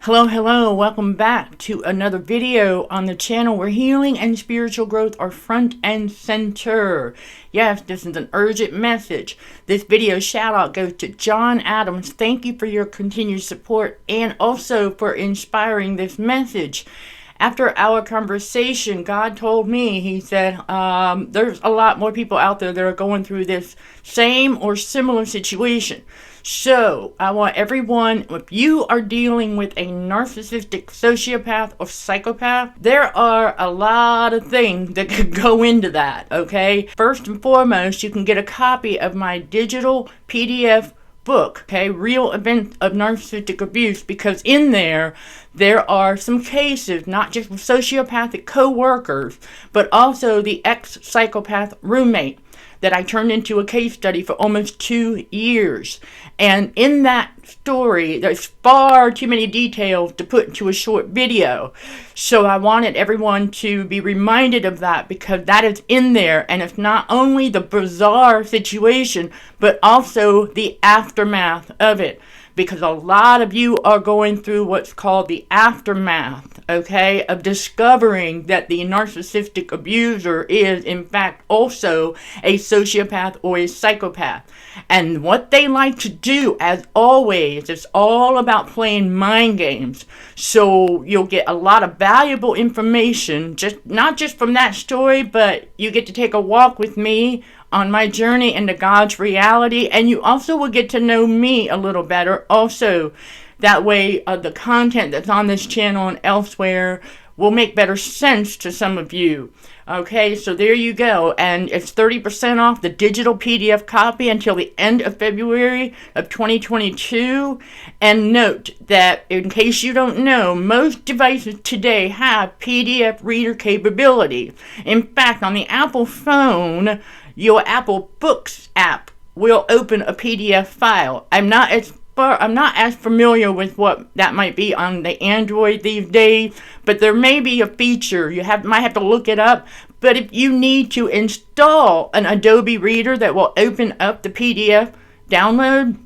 Hello, welcome back to another video on the channel where healing and spiritual growth are front and center. Yes, this is an urgent message. This video shout out goes to John Adams. Thank you for your continued support and also for inspiring this message. After our conversation, God told me, he said, there's a lot more people out there that are going through this same or similar situation. So, I want everyone, if you are dealing with a narcissistic sociopath or psychopath, there are a lot of things that could go into that, okay? First and foremost, you can get a copy of my digital PDF book, okay, Real Events of Narcissistic Abuse, because in there are some cases, not just with sociopathic co-workers, but also the ex-psychopath roommate that I turned into a case study for almost 2 years. And in that story, there's far too many details to put into a short video. So I wanted everyone to be reminded of that because that is in there. And it's not only the bizarre situation, but also the aftermath of it. Because a lot of you are going through what's called the aftermath, okay, of discovering that the narcissistic abuser is, in fact, also a sociopath or a psychopath. And what they like to do, as always, is all about playing mind games. So you'll get a lot of valuable information, not just from that story, but you get to take a walk with me on my journey into God's reality, and you also will get to know me a little better also. That way, the content that's on this channel and elsewhere will make better sense to some of you. Okay, so there you go, and it's 30% off the digital PDF copy until the end of February of 2022. And note that, in case you don't know, most devices today have PDF reader capability. In fact, on the Apple phone, your Apple Books app will open a PDF file. I'm not as familiar with what that might be on the Android these days, but there may be a feature. Might have to look it up. But if you need to install an Adobe Reader that will open up the PDF download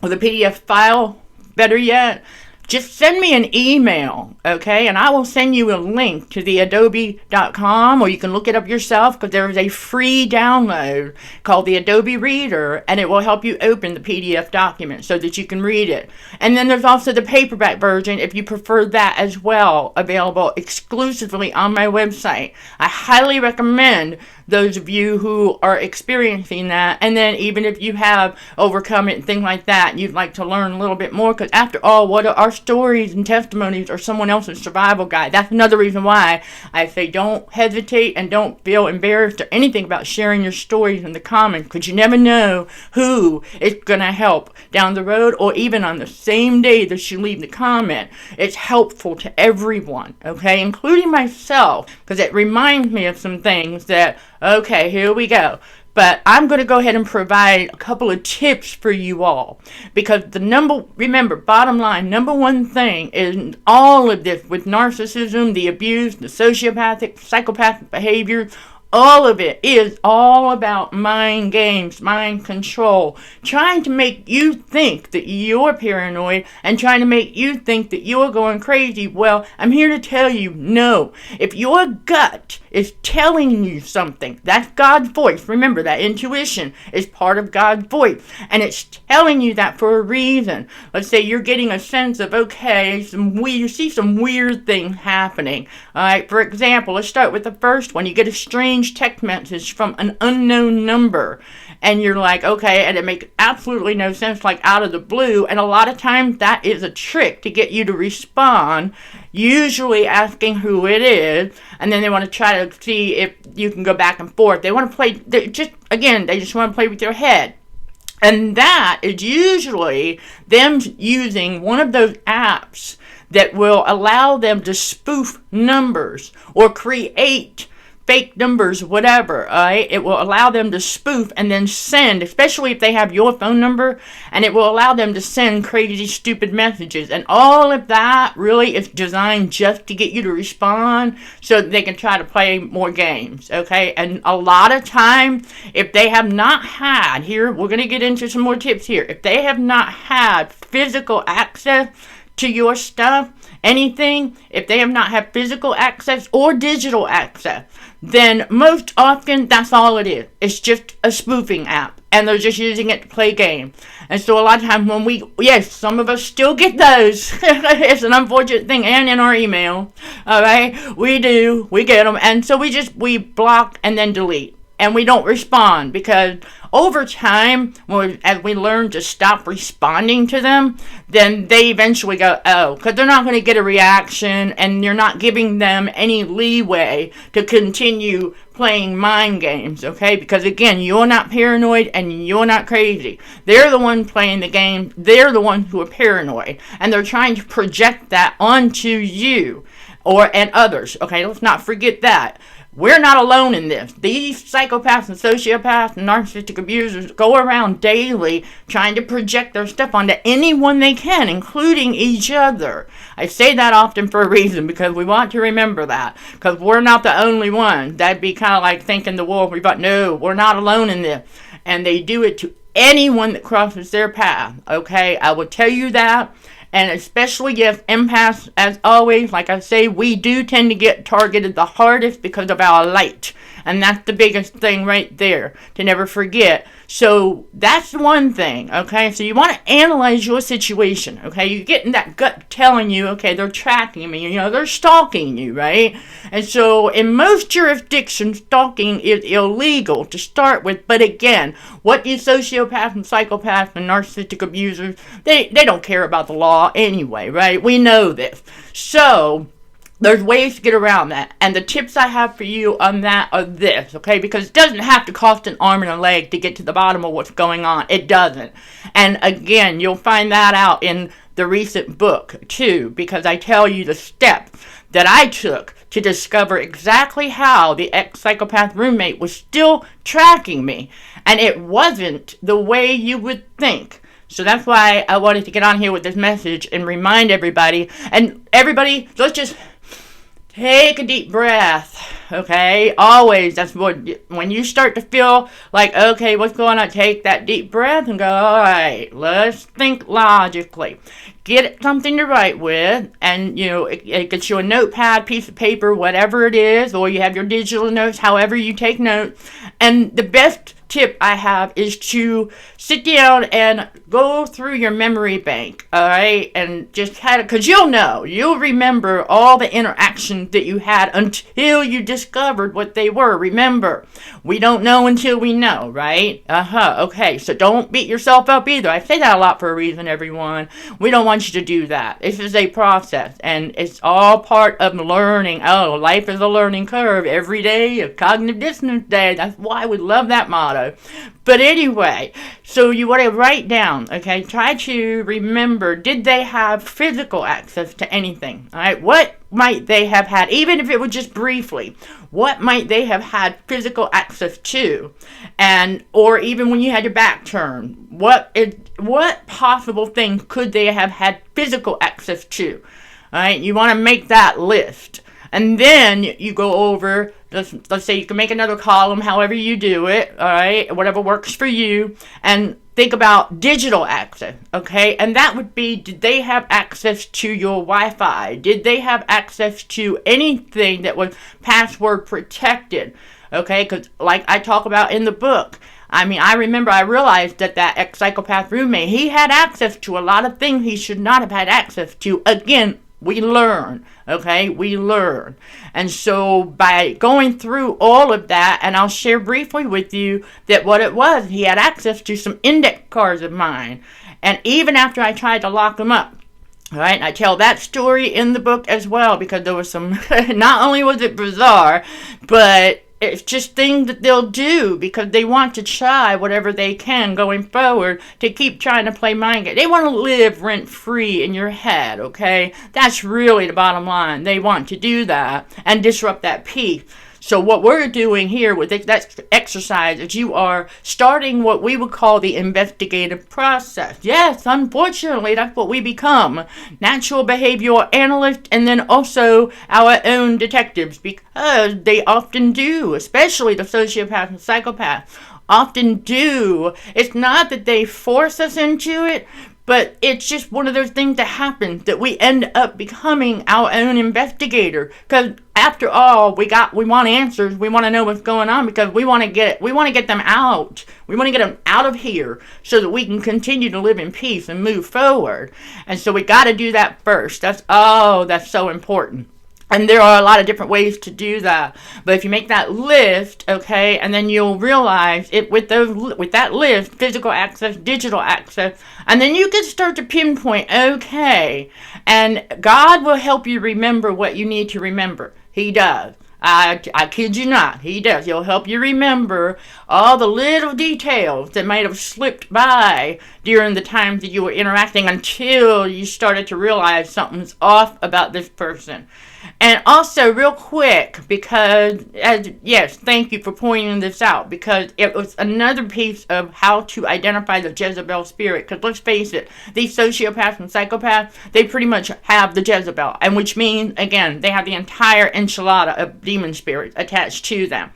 or the PDF file, better yet, just send me an email, okay, and I will send you a link to the adobe.com, or you can look it up yourself, because there is a free download called the Adobe Reader, and it will help you open the PDF document so that you can read it. And then there's also the paperback version, if you prefer that as well, available exclusively on my website. I highly recommend those of you who are experiencing that, and then even if you have overcome it and things like that, and you'd like to learn a little bit more, because after all, what are our stories and testimonies or someone else's survival guide? That's another reason why I say don't hesitate and don't feel embarrassed or anything about sharing your stories in the comments, because you never know who is going to help down the road, or even on the same day that you leave the comment. It's helpful to everyone, okay, including myself, because it reminds me of some things that, okay, here we go. But I'm going to go ahead and provide a couple of tips for you all. Because remember, bottom line, number one thing in all of this with narcissism, the abuse, the sociopathic, psychopathic behavior, all of it is all about mind games, mind control, trying to make you think that you're paranoid and trying to make you think that you're going crazy. Well, I'm here to tell you, no. If your gut is telling you something, that's God's voice. Remember, that intuition is part of God's voice, and it's telling you that for a reason. Let's say you're getting a sense of, okay, you see some weird things happening. All right, for example, let's start with the first one. You get a strange text message from an unknown number, and you're like, okay, and it makes absolutely no sense, like out of the blue, and a lot of times that is a trick to get you to respond, usually asking who it is, and then they want to try to see if you can go back and forth. They want to play, they just want to play with your head. And that is usually them using one of those apps that will allow them to spoof numbers or create fake numbers, whatever, right? It will allow them to spoof and then send, especially if they have your phone number, and it will allow them to send crazy, stupid messages. And all of that really is designed just to get you to respond so that they can try to play more games, okay? And a lot of time, if they have not had, here, we're going to get into some more tips here. If they have not had physical access to your stuff, anything, if they have not had physical access or digital access, then most often that's all it is. It's just a spoofing app, and they're just using it to play games. And so a lot of times when yes, some of us still get those. It's an unfortunate thing, and in our email, alright, we get them, and so we block and then delete. And we don't respond, because over time, as we learn to stop responding to them, then they eventually go, oh, because they're not going to get a reaction, and you're not giving them any leeway to continue playing mind games, okay? Because again, you're not paranoid and you're not crazy. They're the ones playing the game. They're the ones who are paranoid, and they're trying to project that onto you and others, okay? Let's not forget that. We're not alone in this. These psychopaths and sociopaths and narcissistic abusers go around daily trying to project their stuff onto anyone they can, including each other. I say that often for a reason, because we want to remember that, because we're not the only one. That'd be kind of like thinking the wolf. No, we're not alone in this. And they do it to anyone that crosses their path, okay? I will tell you that. And especially if empaths, as always, like I say, we do tend to get targeted the hardest because of our light. And that's the biggest thing right there, to never forget. So that's one thing, okay? So you want to analyze your situation, okay? You're getting that gut telling you, okay, they're tracking me, they're stalking you, right? And so in most jurisdictions, stalking is illegal to start with. But again, what these sociopaths and psychopaths and narcissistic abusers, they don't care about the law anyway, right? We know this. So there's ways to get around that. And the tips I have for you on that are this, okay? Because it doesn't have to cost an arm and a leg to get to the bottom of what's going on. It doesn't. And again, you'll find that out in the recent book, too, because I tell you the steps that I took to discover exactly how the ex-psychopath roommate was still tracking me. And it wasn't the way you would think. So that's why I wanted to get on here with this message and remind everybody. And everybody, let's just take a deep breath, okay? Always, that's what, when you start to feel like, okay, what's going on? Take that deep breath and go, all right, let's think logically. Get something to write with, and, it gets you a notepad, piece of paper, whatever it is, or you have your digital notes, however you take notes. And the best tip I have is to sit down and go through your memory bank, all right, and just because you'll remember all the interactions that you had until you discovered what they were. Remember, we don't know until we know, right? Okay, so don't beat yourself up either. I say that a lot for a reason, everyone. We don't want you to do that. This is a process, and it's all part of learning. Oh, life is a learning curve. Every day, a cognitive dissonance day. That's why we love that motto. But anyway, so you want to write down, okay? Try to remember, did they have physical access to anything? All right, what might they have had, even if it was just briefly? What might they have had physical access to? Or even when you had your back turned, what possible thing could they have had physical access to? All right, you want to make that list. And then you go over, let's say you can make another column, however you do it, all right, whatever works for you, and think about digital access, okay? And that would be, did they have access to your Wi-Fi? Did they have access to anything that was password protected, okay? Because like I talk about in the book, I realized that ex-psychopath roommate, he had access to a lot of things he should not have had access to. Again, we learn, okay? We learn. And so by going through all of that, and I'll share briefly with you that what it was, he had access to some index cards of mine. And even after I tried to lock them up, right? I tell that story in the book as well, because there was some, not only was it bizarre, but it's just things that they'll do because they want to try whatever they can going forward to keep trying to play mind games. They want to live rent-free in your head, okay? That's really the bottom line. They want to do that and disrupt that peace. So what we're doing here with that exercise is you are starting what we would call the investigative process. Yes, unfortunately, that's what we become. Natural behavioral analysts, and then also our own detectives, because they often do, especially the sociopaths and psychopaths, often do. It's not that they force us into it, But it's just one of those things that happens, that we end up becoming our own investigator. Because after all, we want answers. We want to know what's going on, because we want to get them out. We want to get them out of here so that we can continue to live in peace and move forward. And so we got to do that first. That's so important. And there are a lot of different ways to do that. But if you make that list, okay, and then you'll realize it with that list, physical access, digital access, and then you can start to pinpoint, okay, and God will help you remember what you need to remember. He does. I kid you not, he does. He'll help you remember all the little details that might have slipped by during the times that you were interacting, until you started to realize something's off about this person. And also, real quick, because, yes, thank you for pointing this out, because it was another piece of how to identify the Jezebel spirit. Because let's face it, these sociopaths and psychopaths, they pretty much have the Jezebel. And which means, again, they have the entire enchilada of demon spirits attached to them.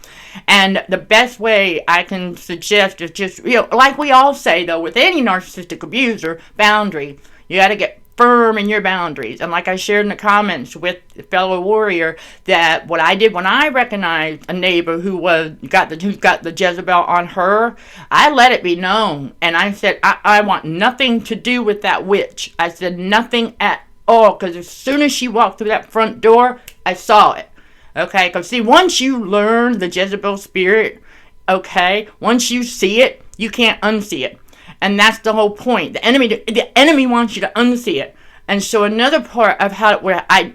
And the best way I can suggest is just, like we all say, though, with any narcissistic abuser, boundary. You got to get firm in your boundaries. And like I shared in the comments with a fellow warrior, that what I did when I recognized a neighbor who's got the Jezebel on her, I let it be known. And I said, I want nothing to do with that witch. I said nothing at all, because as soon as she walked through that front door, I saw it. Okay, because see, once you learn the Jezebel spirit, okay, once you see it, you can't unsee it. And that's the whole point. The enemy wants you to unsee it. And so another part of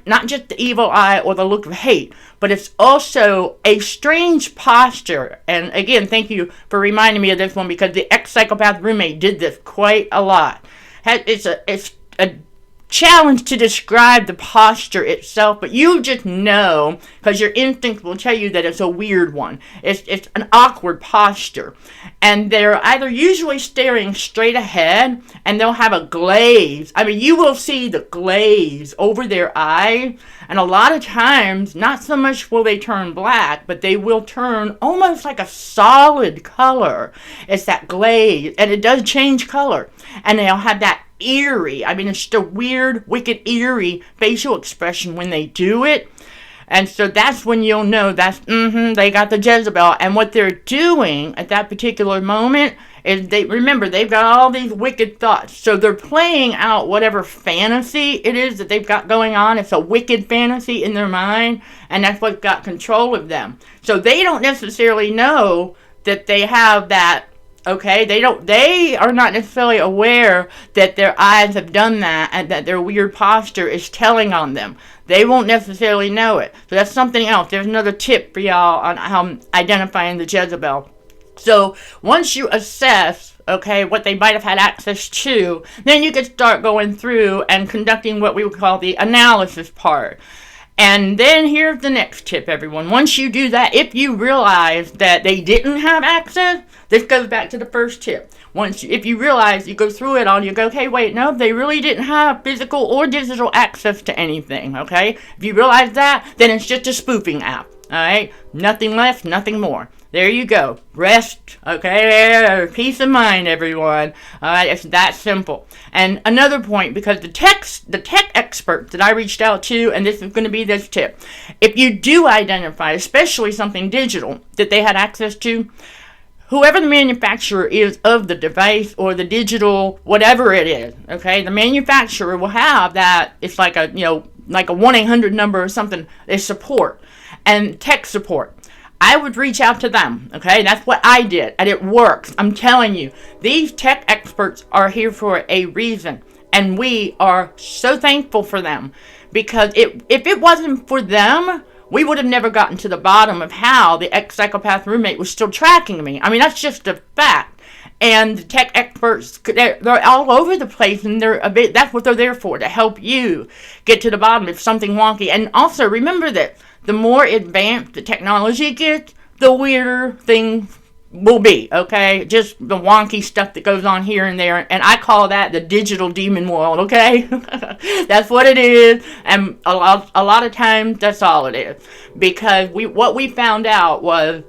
not just the evil eye or the look of hate, but it's also a strange posture. And again, thank you for reminding me of this one, because the ex-psychopath roommate did this quite a lot. It's a challenge to describe the posture itself, but you just know, because your instincts will tell you that it's a weird one. It's an awkward posture. And they're either usually staring straight ahead, and they'll have a glaze. I mean, you will see the glaze over their eye, and a lot of times, not so much will they turn black, but they will turn almost like a solid color. It's that glaze, and it does change color. And they'll have that eerie, it's just a weird, wicked, eerie facial expression when they do it. And so that's when you'll know they got the Jezebel. And what they're doing at that particular moment is they've got all these wicked thoughts. So they're playing out whatever fantasy it is that they've got going on. It's a wicked fantasy in their mind, and that's what's got control of them. So they don't necessarily know that they have that. Okay, they are not necessarily aware that their eyes have done that, and that their weird posture is telling on them. They won't necessarily know it. So that's something else. There's another tip for y'all on identifying the Jezebel. So once you assess, okay, what they might have had access to, then you can start going through and conducting what we would call the analysis part. And then here's the next tip, everyone. Once you do that, if you realize that they didn't have access, this goes back to the first tip. If you realize, you go through it all, you go, okay, wait, no, they really didn't have physical or digital access to anything, okay? If you realize that, then it's just a spoofing app, all right? Nothing less, nothing more. There you go. Rest, okay? Peace of mind, everyone. All right, it's that simple. And another point, because the tech experts that I reached out to, and this is going to be this tip. If you do identify, especially something digital that they had access to, whoever the manufacturer is of the device or the digital, whatever it is, okay, the manufacturer will have that. It's like a 1-800 number or something. It's support and tech support. I would reach out to them, okay? That's what I did, and it works. I'm telling you, these tech experts are here for a reason, and we are so thankful for them, because if it wasn't for them, we would have never gotten to the bottom of how the ex-psychopath roommate was still tracking me. That's just a fact. And the tech experts, they're all over the place, and that's what they're there for, to help you get to the bottom of something wonky. And also, remember that the more advanced the technology gets, the weirder things will be, okay? Just the wonky stuff that goes on here and there. And I call that the digital demon world, okay? That's what it is. And a lot of times, that's all it is. Because what we found out was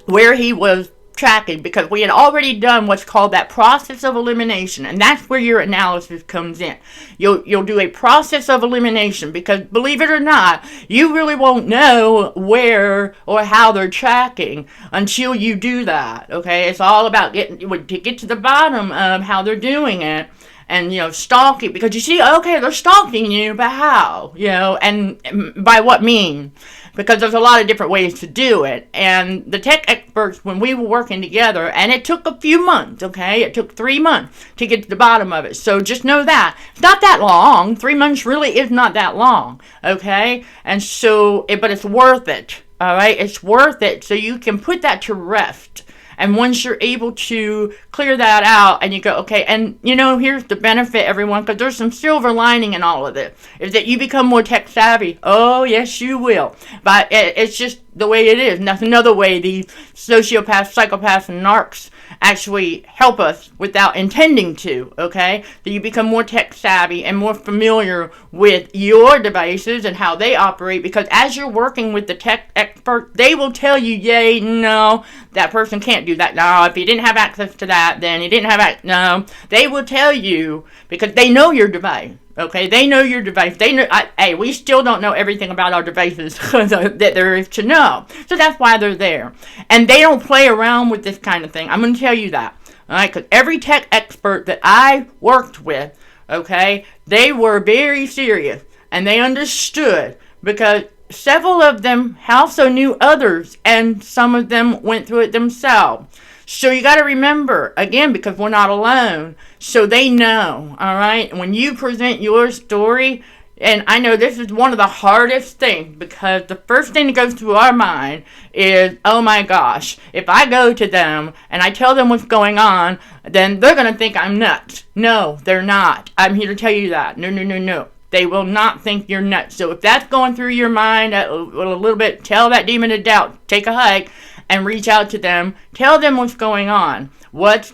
where he was tracking, because we had already done what's called that process of elimination, and that's where your analysis comes in. You'll do a process of elimination, because believe it or not, you really won't know where or how they're tracking until you do that. Okay, it's all about getting to get to the bottom of how they're doing it. And, stalking, because you see, okay, they're stalking you, but how? And by what means? Because there's a lot of different ways to do it. And the tech experts, when we were working together, and it took a few months, okay? It took 3 months to get to the bottom of it. So just know that. It's not that long. 3 months really is not that long, okay? And so, but it's worth it, all right? It's worth it, so you can put that to rest. And once you're able to clear that out and you go, okay, and here's the benefit, everyone, because there's some silver lining in all of this, is that you become more tech savvy. Oh, yes, you will. But it's just the way it is. And that's another way the sociopaths, psychopaths, and narcs actually help us without intending to, okay? So you become more tech savvy and more familiar with your devices and how they operate, because as you're working with the tech expert, they will tell you, yay, no, that person can't do that. No, if you didn't have access to that, then you didn't have no. They will tell you, because they know your device. Okay, they know your device. They know. Hey, we still don't know everything about our devices that there is to know. So that's why they're there. And they don't play around with this kind of thing. I'm going to tell you that. All right, because every tech expert that I worked with, okay, they were very serious. And they understood, because several of them also knew others. And some of them went through it themselves. So you got to remember, again, because we're not alone, so they know, all right? When you present your story, and I know this is one of the hardest things, because the first thing that goes through our mind is, oh my gosh, if I go to them and I tell them what's going on, then they're going to think I'm nuts. No, they're not. I'm here to tell you that. No. They will not think you're nuts. So if that's going through your mind a little bit, tell that demon of doubt, take a hike, and reach out to them. Tell them what's going on. What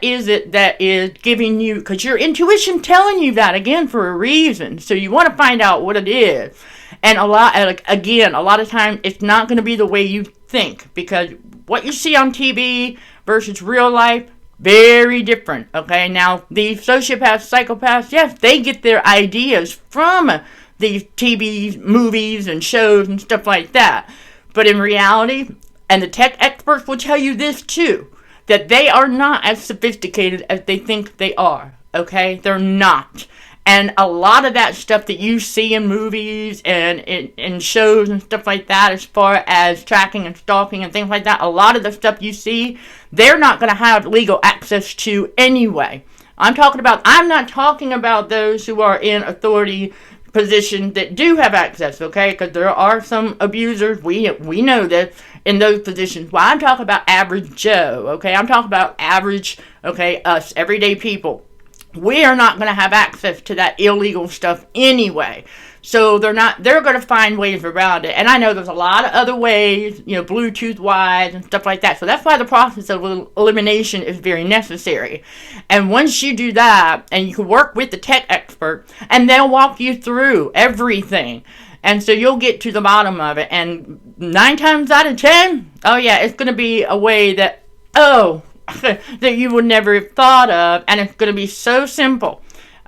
is it that is giving you, because your intuition telling you that, again, for a reason. So you want to find out what it is. And a lot of times it's not going to be the way you think, because what you see on TV versus real life, very different. Okay, now these sociopaths, psychopaths, yes, they get their ideas from these TV movies and shows and stuff like that. But in reality, and the tech experts will tell you this too, that they are not as sophisticated as they think they are, okay? They're not. And a lot of that stuff that you see in movies and in shows and stuff like that, as far as tracking and stalking and things like that, a lot of the stuff you see, they're not going to have legal access to anyway. I'm not talking about those who are in authority positions that do have access, okay? Because there are some abusers, we know that, in those positions. Well, I'm talking about average Joe, okay? I'm talking about average, okay, us, everyday people. We are not going to have access to that illegal stuff anyway. So they're going to find ways around it. And I know there's a lot of other ways, Bluetooth-wise and stuff like that. So that's why the process of elimination is very necessary. And once you do that, and you can work with the tech expert, and they'll walk you through everything. And so you'll get to the bottom of it. And 9 times out of 10, oh yeah, it's going to be a way that, that you would never have thought of. And it's going to be so simple.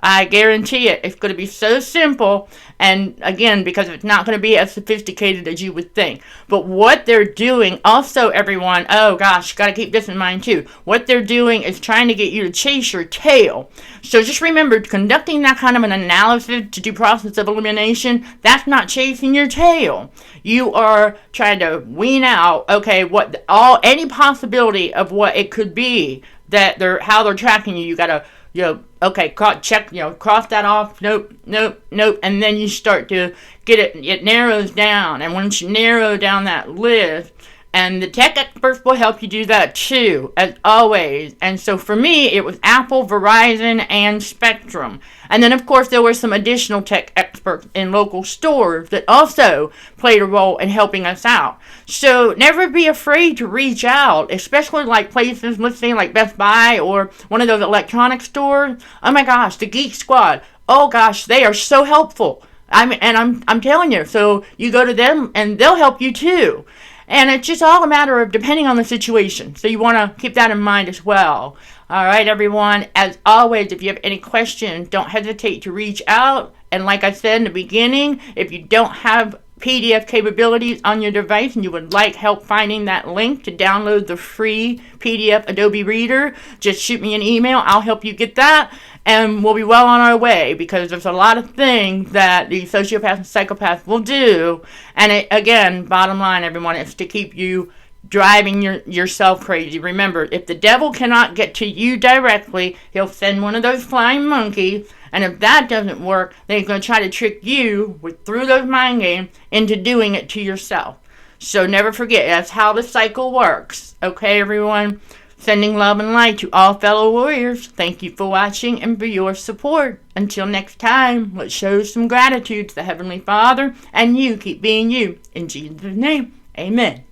I guarantee it. It's going to be so simple. And again, because it's not going to be as sophisticated as you would think. But what they're doing, also everyone, oh gosh, got to keep this in mind too. What they're doing is trying to get you to chase your tail. So just remember, conducting that kind of an analysis to do process of elimination, that's not chasing your tail. You are trying to wean out, okay, any possibility of what it could be that how they're tracking you. You got to, check, cross that off, nope, and then you start to get it narrows down, and once you narrow down that list, and the tech experts will help you do that too, as always. And so for me, it was Apple, Verizon, and Spectrum. And then, of course, there were some additional tech experts in local stores that also played a role in helping us out. So never be afraid to reach out, especially like places, let's say like Best Buy or one of those electronic stores. Oh my gosh, the Geek Squad. Oh gosh, they are so helpful. I'm telling you, so you go to them and they'll help you too. And it's just all a matter of depending on the situation. So you want to keep that in mind as well. All right, everyone. As always, if you have any questions, don't hesitate to reach out. And like I said in the beginning, if you don't have PDF capabilities on your device and you would like help finding that link to download the free PDF Adobe Reader, just shoot me an email. I'll help you get that. And we'll be well on our way, because there's a lot of things that the sociopaths and psychopaths will do. And it, again, bottom line, everyone, is to keep you driving yourself crazy. Remember, if the devil cannot get to you directly, he'll send one of those flying monkeys. And if that doesn't work, then he's going to try to trick you through those mind games into doing it to yourself. So never forget, that's how the cycle works. Okay, everyone? Sending love and light to all fellow warriors. Thank you for watching and for your support. Until next time, let's show some gratitude to the Heavenly Father, and you keep being you. In Jesus' name, amen.